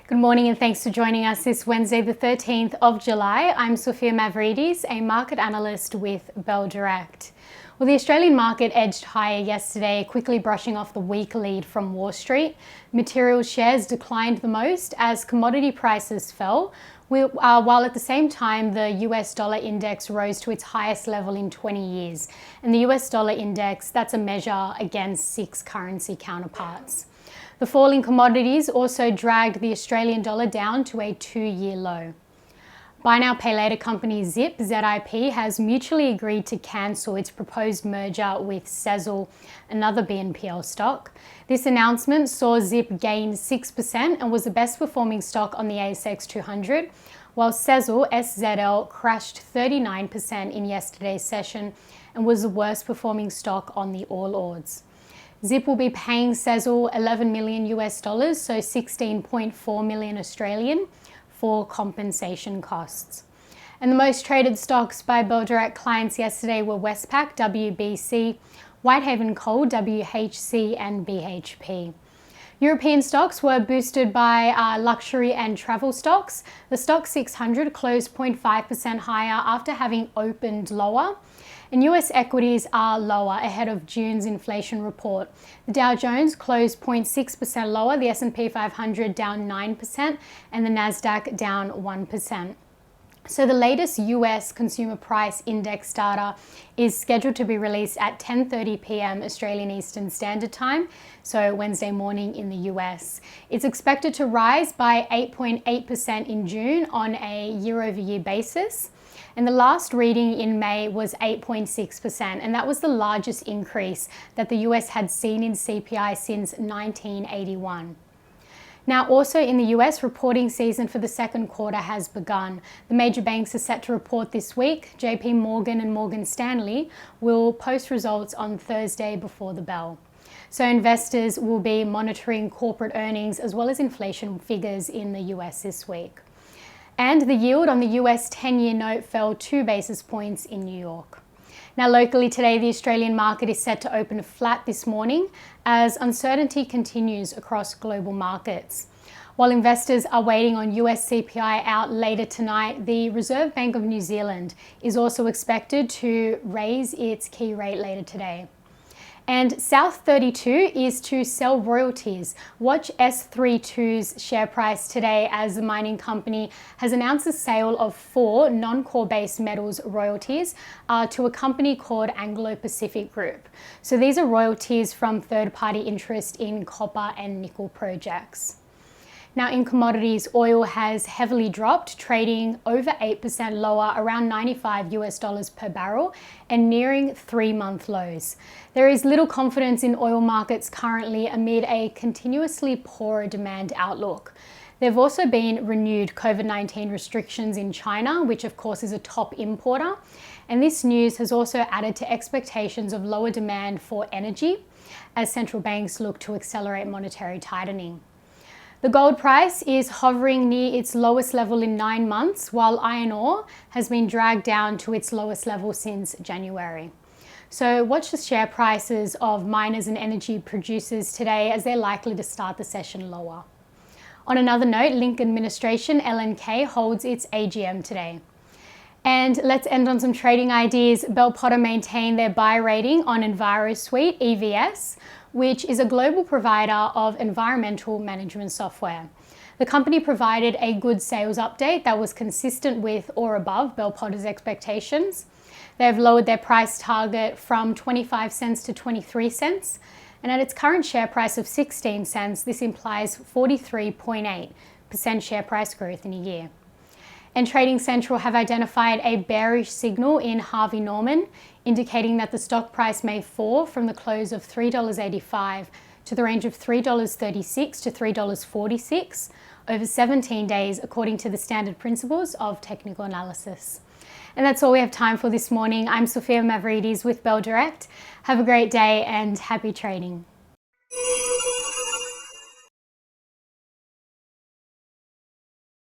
Good morning and thanks for joining us this Wednesday the 13th of July. I'm Sophia Mavridis, a market analyst with Bell Direct. Well, the Australian market edged higher yesterday, quickly brushing off the weak lead from Wall Street. Materials shares declined the most as commodity prices fell, while at the same time the US dollar index rose to its highest level in 20 years. And the US dollar index, that's a measure against 6 currency counterparts. The fall in commodities also dragged the Australian dollar down to a 2-year low. Buy now, pay later company Zip, ZIP, has mutually agreed to cancel its proposed merger with Sezzle, another BNPL stock. This announcement saw Zip gain 6% and was the best performing stock on the ASX 200, while Sezzle, SZL, crashed 39% in yesterday's session and was the worst performing stock on the All Ords. Zip will be paying Sezzle $11 million, so 16.4 million Australian, for compensation costs. And the most traded stocks by Bell Direct clients yesterday were Westpac, WBC, Whitehaven Coal, WHC and BHP. European stocks were boosted by luxury and travel stocks. The stock 600 closed 0.5% higher after having opened lower. And US equities are lower ahead of June's inflation report. The Dow Jones closed 0.6% lower, the S&P 500 down 9%, and the Nasdaq down 1%. So the latest US Consumer Price Index data is scheduled to be released at 10:30 p.m. Australian Eastern Standard Time, so Wednesday morning in the US. It's expected to rise by 8.8% in June on a year-over-year basis. And the last reading in May was 8.6%, and that was the largest increase that the US had seen in CPI since 1981. Now, also in the US, reporting season for the second quarter has begun. The major banks are set to report this week. JP Morgan and Morgan Stanley will post results on Thursday before the bell. So investors will be monitoring corporate earnings as well as inflation figures in the US this week. And the yield on the US 10-year note fell 2 basis points in New York. Now, locally today, the Australian market is set to open flat this morning as uncertainty continues across global markets. While investors are waiting on US CPI out later tonight, the Reserve Bank of New Zealand is also expected to raise its key rate later today. And South32 is to sell royalties. Watch S32's share price today as the mining company has announced the sale of 4 non-core base metals royalties to a company called Anglo-Pacific Group. So these are royalties from third-party interest in copper and nickel projects. Now in commodities, oil has heavily dropped, trading over 8% lower, around $95 per barrel, and nearing 3-month lows. There is little confidence in oil markets currently amid a continuously poorer demand outlook. There have also been renewed COVID-19 restrictions in China, which of course is a top importer. And this news has also added to expectations of lower demand for energy as central banks look to accelerate monetary tightening. The gold price is hovering near its lowest level in 9 months, while iron ore has been dragged down to its lowest level since January. So watch the share prices of miners and energy producers today as they're likely to start the session lower. On another note, Link Administration, LNK, holds its AGM today. And let's end on some trading ideas. Bell Potter maintained their buy rating on EnviroSuite, EVS, which is a global provider of environmental management software. The company provided a good sales update that was consistent with or above Bell Potter's expectations. They have lowered their price target from 25 cents to 23 cents, and at its current share price of 16 cents, this implies 43.8% share price growth in a year. And Trading Central have identified a bearish signal in Harvey Norman, indicating that the stock price may fall from the close of $3.85 to the range of $3.36 to $3.46 over 17 days, according to the standard principles of technical analysis. And that's all we have time for this morning. I'm Sophia Mavridis with Bell Direct. Have a great day and happy trading.